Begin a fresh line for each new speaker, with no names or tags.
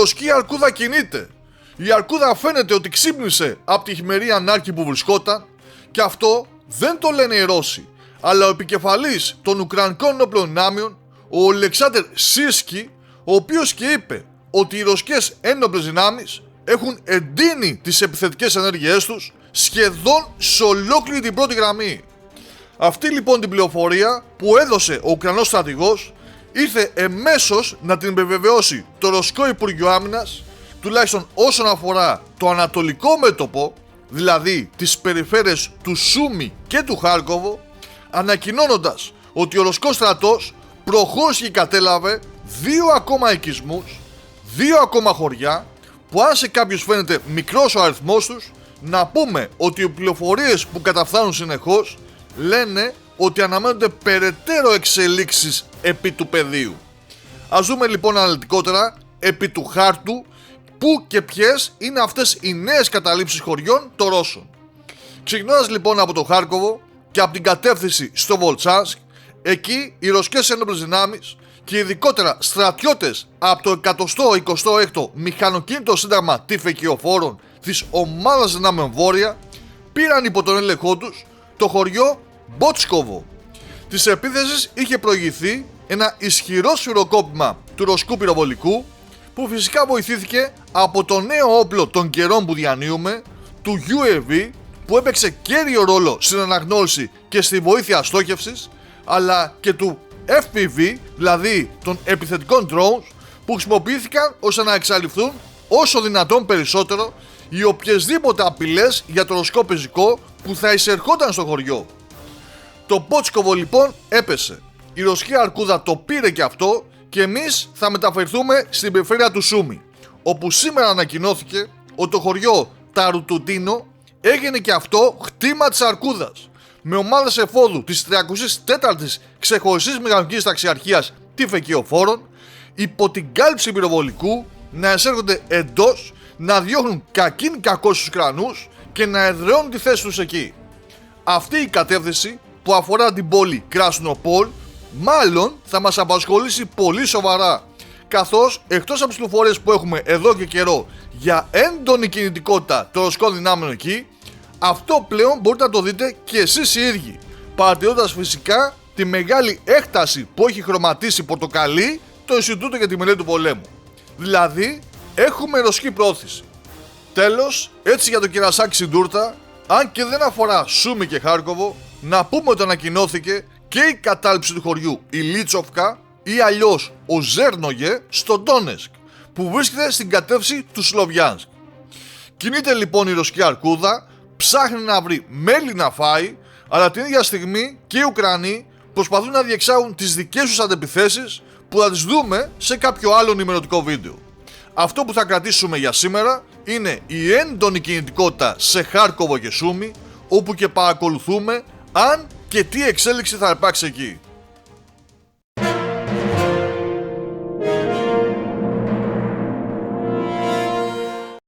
ρωσική αρκούδα κινείται. Η αρκούδα φαίνεται ότι ξύπνησε από τη χειμερή ανάρκη που βρισκόταν, και αυτό δεν το λένε οι Ρώσοι, αλλά ο επικεφαλής των Ουκρανικών Ενόπλων Δυνάμεων, ο Ολεξάνδρ Σίρσκι, ο οποίος και είπε ότι οι ρωσικές ένοπλες δυνάμεις έχουν εντείνει τις επιθετικές ενέργειές τους σχεδόν σε ολόκληρη την πρώτη γραμμή. Αυτή λοιπόν την πληροφορία που έδωσε ο Ουκρανός στρατηγός ήρθε εμέσως να την επιβεβαιώσει το Ρωσικό Υπουργείο Άμυνας, τουλάχιστον όσον αφορά το ανατολικό μέτωπο, δηλαδή τις περιφέρειες του Σούμι και του Χάρκοβο, ανακοινώνοντας ότι ο Ρωσικός στρατός προχώρησε και κατέλαβε 2 ακόμα οικισμούς, 2 ακόμα χωριά, που αν σε κάποιους φαίνεται μικρός ο αριθμός τους, να πούμε ότι οι πληροφορίες που καταφθάνουν συνεχώς λένε ότι αναμένονται περαιτέρω εξελίξεις επί του πεδίου. Ας δούμε λοιπόν αναλυτικότερα επί του χάρτου πού και ποιες είναι αυτές οι νέες καταλήψεις χωριών των Ρώσων. Ξεκινώντας λοιπόν από το Χάρκοβο και από την κατεύθυνση στο Βολτσάνσκ, εκεί οι ρωσικές ένοπλες δυνάμεις και ειδικότερα στρατιώτες από το 126ο Μηχανοκίνητο Σύνταγμα Τυφεκιοφόρων της Ομάδας Δυνάμεων Βόρεια πήραν υπό τον έλεγχό τους το χωριό Μπότσκοβο. Της επίθεσης είχε προηγηθεί ένα ισχυρό σφυροκόπημα του ρωσικού πυροβολικού, που φυσικά βοηθήθηκε από το νέο όπλο των καιρών που διανύουμε, του UAV, που έπαιξε κέριο ρόλο στην αναγνώριση και στη βοήθεια στόχευσης, αλλά και του FPV, δηλαδή των επιθετικών drones, που χρησιμοποιήθηκαν ώστε να εξαλειφθούν όσο δυνατόν περισσότερο οι οποιασδήποτε απειλές για το ρωσικό πεζικό που θα εισερχόταν στο χωριό. Το Μπότσκοβο λοιπόν έπεσε. Η ρωσική αρκούδα το πήρε και αυτό, και εμείς θα μεταφερθούμε στην περιφέρεια του Σούμι, όπου σήμερα ανακοινώθηκε ότι το χωριό Ταρουτουντίνο έγινε και αυτό χτήμα της αρκούδας, με ομάδες εφόδου της 34ης ξεχωριστής μηχανικής ταξιαρχίας Τυφεκιοφόρων υπό την κάλυψη πυροβολικού να εισέρχονται εντός, να διώχνουν κακήν κακώς στους Ουκρανούς και να εδραιώνουν τη θέση τους εκεί. Αυτή η κατεύθυνση που αφορά την πόλη Κράσνοπολ μάλλον θα μας απασχολήσει πολύ σοβαρά, καθώς εκτός από τις πληροφορίες που έχουμε εδώ και καιρό για έντονη κινητικότητα των ρωσικών δυνάμεων εκεί, αυτό πλέον μπορείτε να το δείτε και εσείς οι ίδιοι, παρατηρώντας φυσικά τη μεγάλη έκταση που έχει χρωματίσει πορτοκαλί το Ινστιτούτο για τη Μελέτη του Πολέμου. Δηλαδή έχουμε ρωσική πρόθεση. Τέλος, έτσι για το κερασάκι στην τούρτα, αν και δεν αφορά Σούμι και Χάρκοβο, να πούμε ότι ανακοινώθηκε και η κατάληψη του χωριού Ηλίτσοφκα ή αλλιώς ο Ζέρνογε στο Ντόνεσκ, που βρίσκεται στην κατεύθυνση του Σλοβιάνσκ. Κινείται λοιπόν η ρωσική αρκούδα, ψάχνει να βρει μέλι να φάει, αλλά την ίδια στιγμή και οι Ουκρανοί προσπαθούν να διεξάγουν τις δικές τους αντεπιθέσεις, που θα τις δούμε σε κάποιο άλλο ενημερωτικό βίντεο. Αυτό που θα κρατήσουμε για σήμερα είναι η έντονη κινητικότητα σε Χάρκοβο και Σούμι, όπου και παρακολουθούμε αν και τι εξέλιξη θα υπάρξει εκεί.